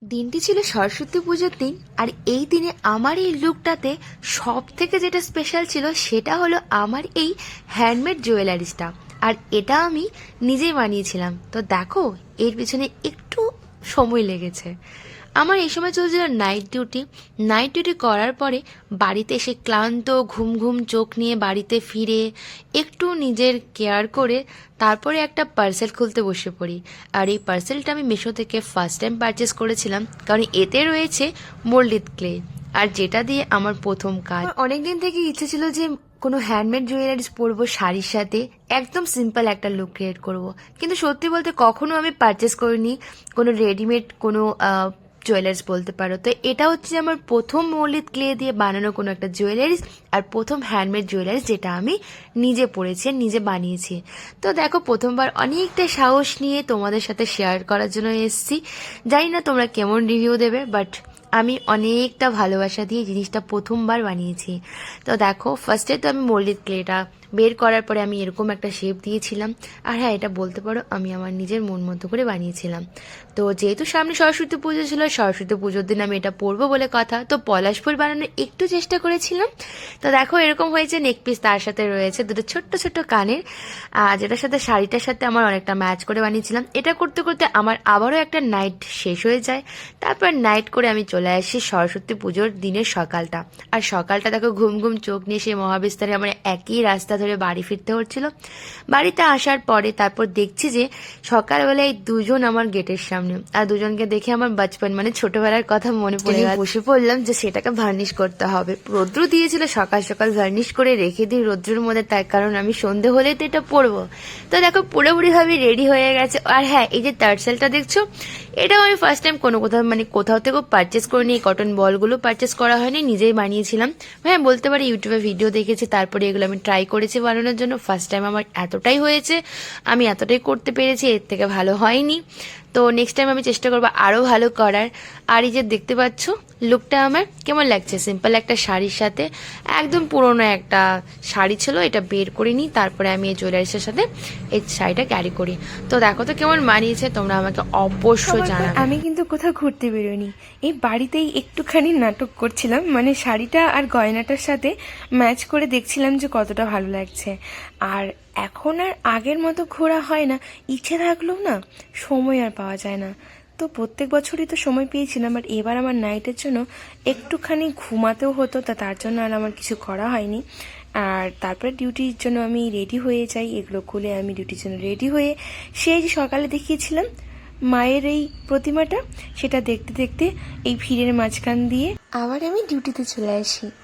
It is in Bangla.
দিনটি ছিল সরস্বতী পুজোর দিন। আর এই দিনে আমার এই লুকটাতে সব থেকে যেটা স্পেশাল ছিল সেটা হলো আমার এই হ্যান্ডমেড জুয়েলারিসটা। আর এটা আমি নিজেই বানিয়েছিলাম। তো দেখো, এর পিছনে একটু সময় লেগেছে। আমার এই সময় চলছিল নাইট ডিউটি। নাইট ডিউটি করার পরে বাড়িতে এসে ক্লান্ত ঘুম ঘুম চোখ নিয়ে বাড়িতে ফিরে একটু নিজের কেয়ার করে তারপরে একটা পার্সেল খুলতে বসে পড়ি। আর এই পার্সেলটা আমি মিশো থেকে ফার্স্ট টাইম পারচেস করেছিলাম, কারণ এতে রয়েছে মোল্ডেড ক্লে, আর যেটা দিয়ে আমার প্রথম কাজ। অনেকদিন থেকে ইচ্ছে ছিল যে কোনো হ্যান্ডমেড জুয়েলারিস পরবো শাড়ির সাথে, একদম সিম্পল একটা লুক ক্রিয়েট করব। কিন্তু সত্যি বলতে কখনো আমি পারচেস করিনি কোনো রেডিমেড কোনো জুয়েলারিস বলতে পারো। তো এটা হচ্ছে আমার প্রথম মৌলিক ক্লে দিয়ে বানানো কোনো একটা জুয়েলারিস, আর প্রথম হ্যান্ডমেড জুয়েলারিস যেটা আমি নিজে পরেছি আর নিজে বানিয়েছি। তো দেখো, প্রথমবার অনেকটা সাহস নিয়ে তোমাদের সাথে শেয়ার করার জন্য এসেছি। জানি না তোমরা কেমন রিভিউ দেবে, বাট আমি অনেকটা ভালোবাসা দিয়ে জিনিসটা প্রথমবার বানিয়েছি। তো দেখো, ফার্স্টে তো আমি মোল্ডেড ক্লেটা বের করার পরে আমি এরকম একটা শেপ দিয়েছিলাম। আর হ্যাঁ, এটা বলতে পারো আমি আমার নিজের মন মতো করে বানিয়েছিলাম। তো যেহেতু সামনে সরস্বতী পুজো ছিল, সরস্বতী পুজোর দিন আমি এটা পরবো বলে কথা, তো পলাশ ফুল বানানোর একটু চেষ্টা করেছিলাম। তো দেখো, এরকম হয়েছে। নেক পিস, তার সাথে রয়েছে দুটো ছোট্ট ছোট্ট কানের, যেটার সাথে শাড়িটার সাথে আমার অনেকটা ম্যাচ করে বানিয়েছিলাম। এটা করতে করতে আমার আবারও একটা নাইট শেষ হয়ে যায়। তারপর নাইট করে আমি চলে আসি সরস্বতী পুজোর দিনের সকালটা। আর সকালটা দেখো, ঘুম ঘুম চোখ নিয়ে সেই মহাবিস্তারে আমার একই রাস্তা ধরে বাড়ি ফিরতে হচ্ছিল। বাড়িতে আসার পরে তারপর দেখছি যে সকালবেলায় দুজন আমার গেটের সামনে, আর দুজনকে দেখে আমার বাচপন মানে ছোটবেলার কথা মনে পড়ে গেল। বসে পড়লাম যে সেটাকে ভার্নিশ করতে হবে। রৌদ্র দিয়েছিল, সকাল সকাল ভার্নিশ করে রেখে দিই রৌদ্রের মধ্যে, তার কারণ আমি সন্ধে হলেই তো এটা পরবো। তো দেখো, পুরোপুরিভাবে রেডি হয়ে গেছে। আর হ্যাঁ, এই যে টার্সেলটা দেখছো, এটাও আমি ফার্স্ট টাইম কোথাও থেকে পারচেস করিনি। এই কটন বলগুলো পারচেস করা হয়নি, নিজেই বানিয়েছিলাম। হ্যাঁ, বলতে পারি ইউটিউবে ভিডিও দেখেছি, তারপরে এগুলো আমি ট্রাই করেছি বানানোর জন্য। ফার্স্ট টাইম আমার এতটাই হয়েছে, আমি এতটাই করতে পেরেছি, এর থেকে ভালো হয়নি। তো নেক্সট টাইম আমি চেষ্টা করবো আরও ভালো করার। আর এই যে দেখতে পাচ্ছ লুকটা আমার কেমন লাগছে, সিম্পল একটা শাড়ির সাথে। একদম পুরোনো একটা শাড়ি ছিল, এটা বের করে নিই, তারপরে আমি এই জুয়েলারিসের সাথে এই শাড়িটা ক্যারি করি। তো দেখো তো কেমন মানিয়েছে, তোমরা আমাকে অবশ্যই জানাবে। আমি কিন্তু কোথাও ঘুরতে বেরোনি, এই বাড়িতেই একটুখানি নাটক করছিলাম, মানে শাড়িটা আর গয়নাটার সাথে ম্যাচ করে দেখছিলাম যে কতটা ভালো লাগছে। আর এখন আর আগের মতো ঘোরা হয় না, ইচ্ছে থাকলেও না সময় আর পাওয়া যায় না। তো প্রত্যেক বছরই তো সময় পেয়েছিলাম, আর এবার আমার নাইটের জন্য একটুখানি ঘুমাতেও হতো, তার জন্য আর আমার কিছু করা হয়নি। আর তারপরে ডিউটির জন্য আমি রেডি হয়ে যাই, এগুলো খুলে আমি ডিউটির জন্য রেডি হয়ে সেই যে সকালে দেখিয়েছিলাম মায়ের এই প্রতিমাটা, সেটা দেখতে দেখতে এই ভিড়ের মাঝখান দিয়ে আবার আমি ডিউটিতে চলে আসি।